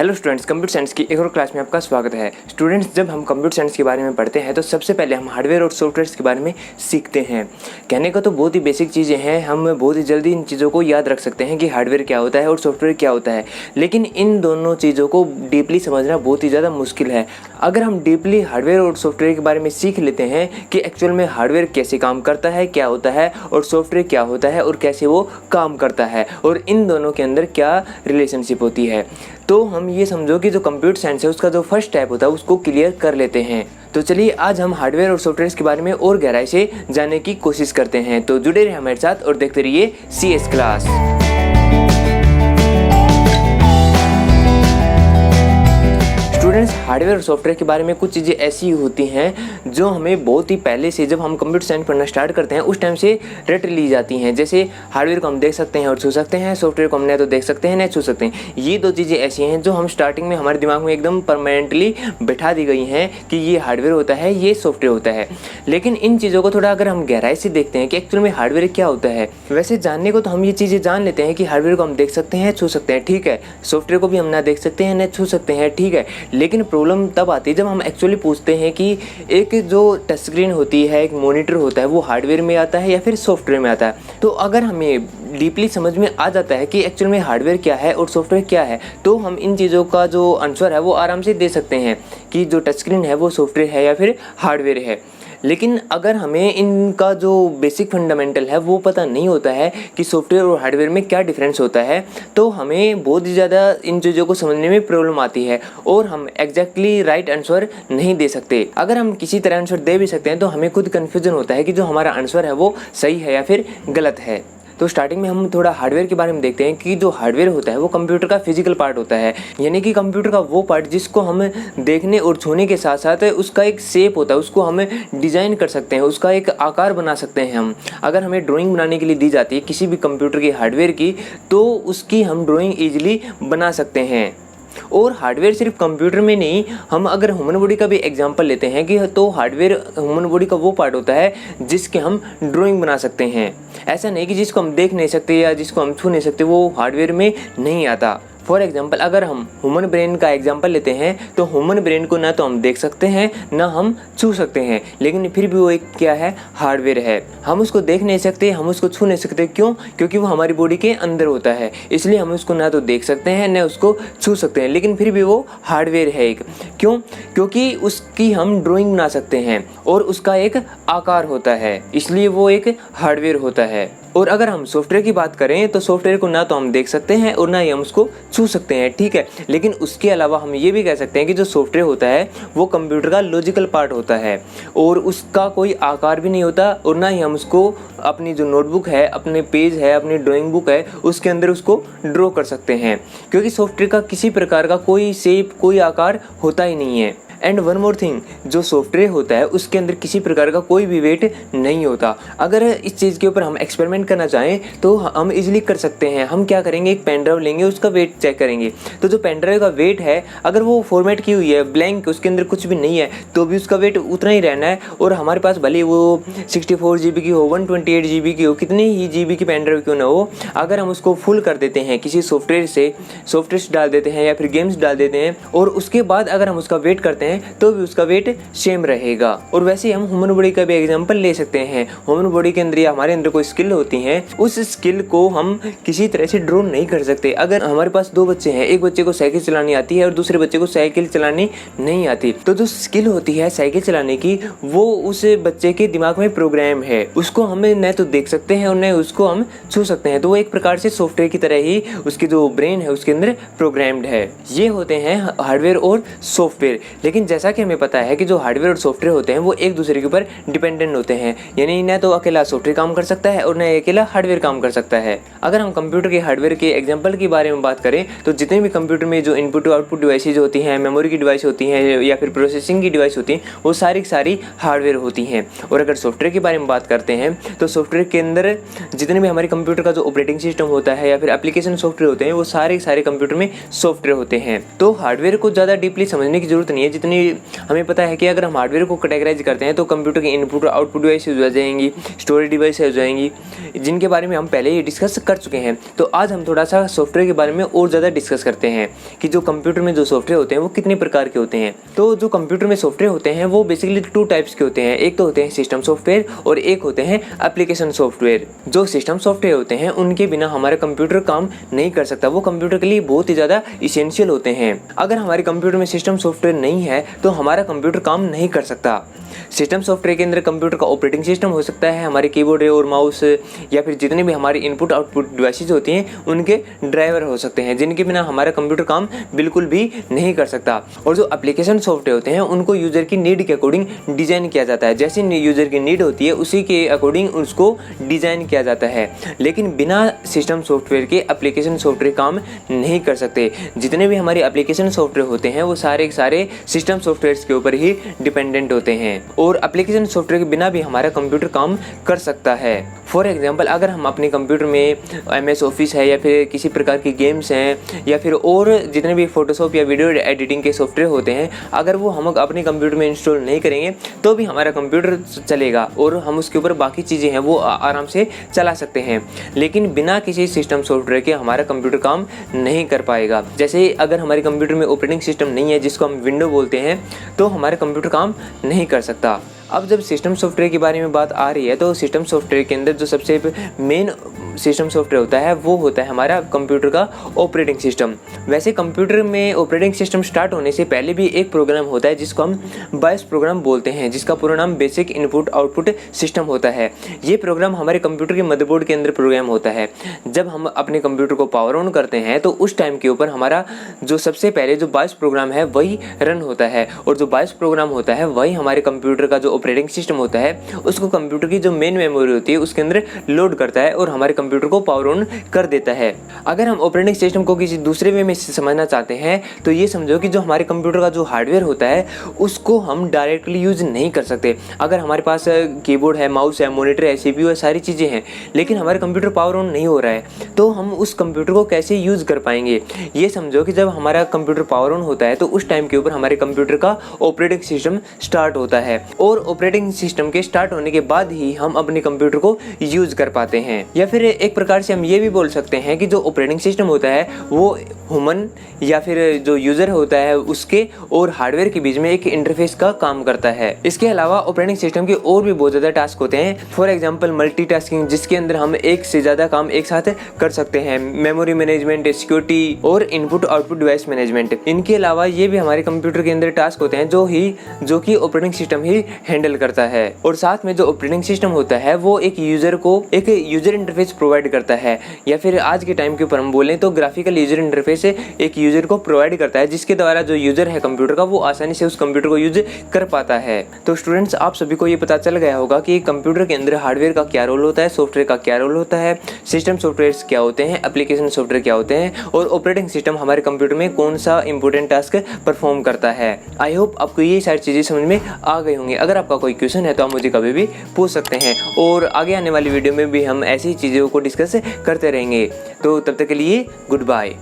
Hello students, computer science की एक और क्लास में आपका स्वागत है। स्टूडेंट्स, जब हम कंप्यूटर साइंस के बारे में पढ़ते हैं तो सबसे पहले हम हार्डवेयर और सॉफ्टवेयर के बारे में सीखते हैं। कहने को तो बहुत ही बेसिक चीज़ें हैं, हम बहुत ही जल्दी इन चीज़ों को याद रख सकते हैं कि हार्डवेयर क्या होता है और सॉफ्टवेयर क्या होता है, लेकिन इन दोनों चीज़ों को डीपली समझना बहुत ही ज़्यादा मुश्किल है। अगर हम डीपली हार्डवेयर और सॉफ्टवेयर के बारे में सीख लेते हैं कि एक्चुअल में हार्डवेयर कैसे काम करता है, क्या होता है, और सॉफ्टवेयर क्या होता है और कैसे वो काम करता है, और इन दोनों के अंदर क्या रिलेशनशिप होती है, तो हम ये समझो कि जो कंप्यूटर साइंस है उसका जो फर्स्ट स्टेप होता है उसको क्लियर कर लेते हैं। तो चलिए आज हम हार्डवेयर और सॉफ्टवेयर के बारे में और गहराई से जानने की कोशिश करते हैं। तो जुड़े रहिए हमारे साथ और देखते रहिए CS क्लास। स्टूडेंट्स, हार्डवेयर और सॉफ्टवेयर के बारे में कुछ चीज़ें ऐसी होती हैं जो हमें बहुत ही पहले से, जब हम कंप्यूटर साइंस पढ़ना स्टार्ट करते हैं उस टाइम से रट ली जाती हैं। जैसे हार्डवेयर को हम देख सकते हैं और छू सकते हैं, सॉफ्टवेयर को हम न तो देख सकते हैं न छू सकते हैं। ये दो चीज़ें ऐसी हैं जो हम स्टार्टिंग में हमारे दिमाग में एकदम परमानेंटली बैठा दी गई हैं कि ये हार्डवेयर होता है, ये सॉफ्टवेयर होता है। लेकिन इन चीज़ों को थोड़ा अगर हम गहराई से देखते हैं कि एक्चुअल में हार्डवेयर क्या होता है, वैसे जानने को तो हम ये चीज़ें जान लेते हैं कि हार्डवेयर को हम देख सकते हैं, छू सकते हैं, ठीक है। सॉफ्टवेयर को भी हम ना देख सकते हैं न छू सकते हैं, ठीक है। लेकिन प्रॉब्लम तब आती है जब हम एक्चुअली पूछते हैं कि एक जो टच स्क्रीन होती है, एक मॉनिटर होता है, वो हार्डवेयर में आता है या फिर सॉफ्टवेयर में आता है। तो अगर हमें डीपली समझ में आ जाता है कि एक्चुअल में हार्डवेयर क्या है और सॉफ्टवेयर क्या है, तो हम इन चीज़ों का जो आंसर है वो आराम से दे सकते हैं कि जो टच स्क्रीन है वो सॉफ्टवेयर है या फिर हार्डवेयर है। लेकिन अगर हमें इनका जो बेसिक फंडामेंटल है वो पता नहीं होता है कि सॉफ्टवेयर और हार्डवेयर में क्या डिफरेंस होता है, तो हमें बहुत ही ज़्यादा इन चीज़ों को समझने में प्रॉब्लम आती है और हम एग्जैक्टली राइट आंसर नहीं दे सकते। अगर हम किसी तरह आंसर दे भी सकते हैं तो हमें खुद कन्फ्यूजन होता है कि जो हमारा आंसर है वो सही है या फिर गलत है। तो स्टार्टिंग में हम थोड़ा हार्डवेयर के बारे में देखते हैं कि जो हार्डवेयर होता है वो कंप्यूटर का फिजिकल पार्ट होता है, यानी कि कंप्यूटर का वो पार्ट जिसको हम देखने और छूने के साथ साथ उसका एक शेप होता है, उसको हम डिज़ाइन कर सकते हैं, उसका एक आकार बना सकते हैं हम। अगर हमें ड्राइंग बनाने के लिए दी जाती है किसी भी कंप्यूटर की हार्डवेयर की, तो उसकी हम ड्राइंग ईजिली बना सकते हैं। और हार्डवेयर सिर्फ कंप्यूटर में नहीं, हम अगर ह्यूमन बॉडी का भी एग्जांपल लेते हैं कि तो हार्डवेयर ह्यूमन बॉडी का वो पार्ट होता है जिसके हम ड्राइंग बना सकते हैं। ऐसा नहीं कि जिसको हम देख नहीं सकते या जिसको हम छू नहीं सकते वो हार्डवेयर में नहीं आता। फॉर एग्जाम्पल अगर हम ह्यूमन ब्रेन का एग्जाम्पल लेते हैं तो ह्यूमन ब्रेन को ना तो हम देख सकते हैं ना हम छू सकते हैं, लेकिन फिर भी वो एक क्या है, हार्डवेयर है। हम उसको देख नहीं सकते, हम उसको छू नहीं सकते, क्यों? क्योंकि वो हमारी बॉडी के अंदर होता है, इसलिए हम उसको ना तो देख सकते हैं ना उसको छू सकते हैं, लेकिन फिर भी वो हार्डवेयर है एक। क्यों? क्योंकि उसकी हम ड्राइंग बना सकते हैं और उसका एक आकार होता है, इसलिए वो एक हार्डवेयर होता है। और अगर हम सॉफ्टवेयर की बात करें तो सॉफ्टवेयर को ना तो हम देख सकते हैं और ना ही हम उसको छू सकते हैं, ठीक है। लेकिन उसके अलावा हम ये भी कह सकते हैं कि जो सॉफ्टवेयर होता है वो कंप्यूटर का लॉजिकल पार्ट होता है और उसका कोई आकार भी नहीं होता और ना ही हम उसको अपनी जो नोटबुक है, अपने पेज है, अपनी ड्राइंग बुक है, उसके अंदर उसको ड्रॉ कर सकते हैं, क्योंकि सॉफ्टवेयर का किसी प्रकार का कोई शेप, कोई आकार होता ही नहीं है। एंड वन मोर थिंग, जो सॉफ्टवेयर होता है उसके अंदर किसी प्रकार का कोई भी वेट नहीं होता। अगर इस चीज़ के ऊपर हम एक्सपेरिमेंट करना चाहें तो हम इजीली कर सकते हैं। हम क्या करेंगे, एक पेन ड्राइव लेंगे, उसका वेट चेक करेंगे, तो जो पेन ड्राइव का वेट है अगर वो फॉर्मेट की हुई है ब्लैंक, उसके अंदर कुछ भी नहीं है, तो भी उसका वेट उतना ही रहना है। और हमारे पास भले वो 64 GB की हो, 128 GB की हो, कितनी ही GB की पेन ड्राइव क्यों ना हो, अगर हम उसको फुल कर देते हैं किसी सॉफ्टवेयर डाल देते हैं या फिर गेम्स डाल देते हैं और उसके बाद अगर हम उसका वेट करते हैं तो भी उसका वेट सेम रहेगा। और वैसे ही हम ह्यूमन बॉडी का भी एग्जांपल ले सकते हैं। ह्यूमन बॉडी के अंदर या हमारे अंदर कोई स्किल होती है, उस स्किल को हम किसी तरह से ड्रॉ नहीं कर सकते। अगर हमारे पास दो बच्चे हैं, एक बच्चे को साइकिल चलानी आती है और दूसरे बच्चे को साइकिल चलानी नहीं आती, तो जो स्किल होती है साइकिल चलाने की वो उस बच्चे के दिमाग में प्रोग्राम है, उसको हम न तो देख सकते हैं और न उसको हम छू सकते हैं। तो वो एक प्रकार से सॉफ्टवेयर की तरह ही उसकी जो ब्रेन है उसके अंदर प्रोग्राम्ड है। ये होते हैं हार्डवेयर और सॉफ्टवेयर। लेकिन जैसा कि हमें पता है कि जो हार्डवेयर और सॉफ्टवेयर होते हैं वो एक दूसरे के ऊपर डिपेंडेंट होते हैं, यानी न तो अकेला सॉफ्टवेयर काम कर सकता है और न अकेला हार्डवेयर काम कर सकता है। अगर हम कंप्यूटर के हार्डवेयर के एग्जांपल के बारे में बात करें तो जितने भी कंप्यूटर में जो इनपुट और आउटपुट डिवाइसेज होती हैं, मेमोरी की डिवाइस होती हैं या फिर प्रोसेसिंग की डिवाइस होती हैं, वो सारी की सारी हार्डवेयर होती हैं। और अगर सॉफ्टवेयर के बारे में बात करते हैं तो सॉफ्टवेयर के अंदर जितने भी हमारे कंप्यूटर का जो ऑपरेटिंग सिस्टम होता है या फिर एप्लीकेशन सॉफ्टवेयर होते हैं, वो सारे कंप्यूटर में सॉफ्टवेयर होते हैं। तो हार्डवेयर को ज़्यादा डीपली समझने की जरूरत नहीं है, जितने जितनी हमें पता है कि अगर हम हार्डवेयर को कैटेगराइज करते हैं तो कंप्यूटर की इनपुट और आउटपुट डिवाइस हो जाएंगी, स्टोरेज डिवाइस हो जाएंगी, जिनके बारे में हम पहले ही डिस्कस कर चुके हैं। तो आज हम थोड़ा सा सॉफ्टवेयर के बारे में और ज़्यादा डिस्कस करते हैं कि जो कंप्यूटर में जो सॉफ्टवेयर होते हैं वो कितने प्रकार के होते हैं। तो जो कंप्यूटर में सॉफ्टवेयर होते हैं वो बेसिकली 2 टाइप्स के होते हैं। एक तो होते हैं सिस्टम सॉफ्टवेयर और एक होते हैं एप्लीकेशन सॉफ्टवेयर। जो सिस्टम सॉफ्टवेयर होते हैं उनके बिना हमारा कंप्यूटर काम नहीं कर सकता, वो कंप्यूटर के लिए बहुत ही ज़्यादा इसेंशियल होते हैं। अगर हमारे कंप्यूटर में सिस्टम सॉफ्टवेयर नहीं है तो हमारा कंप्यूटर काम नहीं कर सकता। सिस्टम सॉफ्टवेयर के अंदर कंप्यूटर का ऑपरेटिंग सिस्टम हो सकता है, हमारे कीबोर्ड और माउस या फिर जितने भी हमारी इनपुट आउटपुट डिवाइसेज होती हैं उनके ड्राइवर हो सकते हैं, जिनके बिना हमारा कंप्यूटर काम बिल्कुल भी नहीं कर सकता। और जो एप्लीकेशन सॉफ्टवेयर होते हैं उनको यूज़र की नीड के अकॉर्डिंग डिज़ाइन किया जाता है। जैसे यूज़र की नीड होती है उसी के अकॉर्डिंग उसको डिज़ाइन किया जाता है, लेकिन बिना सिस्टम सॉफ्टवेयर के एप्लीकेशन सॉफ्टवेयर काम नहीं कर सकते। जितने भी हमारे एप्लीकेशन सॉफ्टवेयर होते हैं वो सारे के सारे सिस्टम सॉफ्टवेयर के ऊपर ही डिपेंडेंट होते हैं और एप्लीकेशन सॉफ्टवेयर के बिना भी हमारा कंप्यूटर काम कर सकता है। फॉर एग्जांपल, अगर हम अपने कंप्यूटर में MS ऑफिस है या फिर किसी प्रकार की गेम्स हैं या फिर और जितने भी फोटोशॉप या वीडियो एडिटिंग के सॉफ्टवेयर होते हैं, अगर वो हम अपने कंप्यूटर में इंस्टॉल नहीं करेंगे तो भी हमारा कंप्यूटर चलेगा और हम उसके ऊपर बाकी चीज़ें हैं वो आराम से चला सकते हैं। लेकिन बिना किसी सिस्टम सॉफ्टवेयर के हमारा कंप्यूटर काम नहीं कर पाएगा। जैसे अगर हमारे कंप्यूटर में ऑपरेटिंग सिस्टम नहीं है, जिसको हम विंडो बोलते हैं, तो हमारा कंप्यूटर काम नहीं कर सकता। अब जब सिस्टम सॉफ्टवेयर के बारे में बात आ रही है तो सिस्टम सॉफ्टवेयर के अंदर जो सबसे मेन सिस्टम सॉफ्टवेयर होता है वो होता है हमारा कंप्यूटर का ऑपरेटिंग सिस्टम। वैसे कंप्यूटर में ऑपरेटिंग सिस्टम स्टार्ट होने से पहले भी एक प्रोग्राम होता है जिसको हम बायोस प्रोग्राम बोलते हैं, जिसका पूरा नाम बेसिक इनपुट आउटपुट सिस्टम होता है। ये प्रोग्राम हमारे कंप्यूटर के मदरबोर्ड के अंदर प्रोग्राम होता है। जब हम अपने कंप्यूटर को पावर ऑन करते हैं तो उस टाइम के ऊपर हमारा जो सबसे पहले जो बायोस प्रोग्राम है वही रन होता है और जो बायोस प्रोग्राम होता है वही हमारे कंप्यूटर का जो ऑपरेटिंग सिस्टम होता है उसको कंप्यूटर की जो मेन मेमोरी होती है उसके अंदर लोड करता है और हमारे कंप्यूटर को पावर ऑन कर देता है। अगर हम ऑपरेटिंग सिस्टम को किसी दूसरे वे में समझना चाहते हैं तो ये समझो कि जो हमारे कंप्यूटर का जो हार्डवेयर होता है उसको हम डायरेक्टली यूज नहीं कर सकते। अगर हमारे पास कीबोर्ड है, माउस है, मॉनिटर है, CPU है, सारी चीज़ें हैं, लेकिन हमारे कंप्यूटर पावर ऑन नहीं हो रहा है तो हम उस कंप्यूटर को कैसे यूज़ कर पाएंगे। ये समझो कि जब हमारा कंप्यूटर पावर ऑन होता है तो उस टाइम के ऊपर हमारे कंप्यूटर का ऑपरेटिंग सिस्टम स्टार्ट होता है और ऑपरेटिंग सिस्टम के स्टार्ट होने के बाद ही हम अपने कंप्यूटर को यूज कर पाते हैं। या फिर एक प्रकार से हम ये भी बोल सकते हैं कि जो ऑपरेटिंग सिस्टम होता है वो ह्यूमन या फिर जो यूजर होता है उसके और हार्डवेयर के बीच में एक इंटरफेस का काम करता है। इसके अलावा ऑपरेटिंग सिस्टम के और भी बहुत ज़्यादा टास्क होते हैं। फॉर एग्जांपल मल्टीटास्किंग, जिसके अंदर हम एक से ज़्यादा काम एक साथ कर सकते हैं, मेमोरी मैनेजमेंट, सिक्योरिटी और इनपुट आउटपुट डिवाइस मैनेजमेंट। इनके अलावा ये भी हमारे कंप्यूटर के अंदर टास्क होते हैं जो कि ऑपरेटिंग सिस्टम ही हैंडल करता है। और साथ में जो ऑपरेटिंग सिस्टम होता है वो एक यूजर को एक यूजर इंटरफेस प्रोवाइड करता है, या फिर आज के टाइम के ऊपर हम बोलें तो ग्राफिकल यूजर इंटरफेस एक यूजर को प्रोवाइड करता है, जिसके द्वारा जो यूजर है कंप्यूटर का वो आसानी से उस कंप्यूटर को यूज कर पाता है। तो स्टूडेंट्स, आप सभी को ये पता चल गया होगा कि कंप्यूटर के अंदर हार्डवेयर का क्या रोल होता है, सॉफ्टवेयर का क्या रोल होता है, सिस्टम सॉफ्टवेयर क्या होते हैं, एप्लीकेशन सॉफ्टवेयर क्या होते हैं और ऑपरेटिंग सिस्टम हमारे कंप्यूटर में कौन सा इंपॉर्टेंट टास्क परफॉर्म करता है। आई होप आपको ये सारी चीज़ें समझ में आ गई होंगी। अगर आपका कोई क्वेश्चन है तो आप मुझे कभी भी पूछ सकते हैं और आगे आने वाली वीडियो में भी हम ऐसी चीज़ों को डिस्कस करते रहेंगे। तो तब तक के लिए गुड बाय।